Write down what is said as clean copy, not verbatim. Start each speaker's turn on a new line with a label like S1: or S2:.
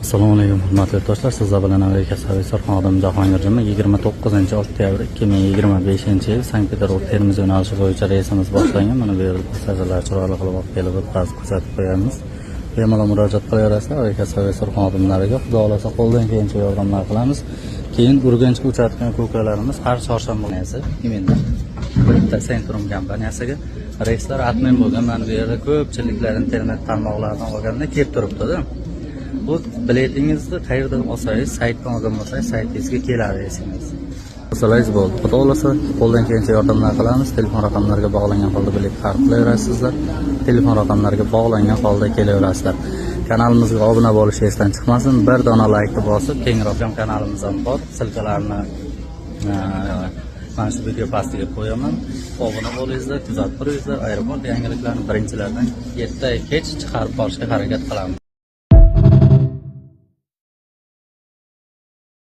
S1: Assalomu alaykum hurmatli yurtdoshlar. Sizlar bilan Amerika Sarvisor xodim Jahongir 29-oktyabr 2025-yil Sankt-Peterburg Termiz yo'nalishi bo'yicha reysimiz boshlangan. Mana bu yerda passajirlar chiroyli qilib olib kelib o'tkazib ko'rsatib qo'yamiz. Bemalol murojaat qilaverasizlar Amerika Sarvisor xodimlariga. Xudo xolasa qo'ldan kelgancha yordamlar qilamiz. Keyin Urganchga uchayotgan ko'kalarimiz har chorshanba kunisi Imenda bitta Centrum kompaniyasiga reyslar atmen bo'lgan. Mana bu yerda ko'pchiliklar internet tarmoqlaridan olganda kelib turibdi-da. Bu biletingizni qayerdan olsangiz, saytdan olgan bo'lsangiz, saytingizga keladi esingiz. Masalangiz bo'ldi. Xudo xolasa qo'ldan kelgancha yordamlar qilamiz. Telefon raqamlariga bog'langan holda bilet xarid qilaverasizlar. Telefon raqamlariga bog'langan holda kelaverasizlar. Kanalimizga obuna bo'lish esdan chiqmasin. Bir dona laykni bosib, kengroq ham kanalimiz ham bor. Silkalarni mana shu video pastiga qo'yaman. Obuna bo'lingizlar, kuzatib turingizlar. Aeroport yangiliklarni birinchilardan erta kech chiqarib borishga harakat qilamiz.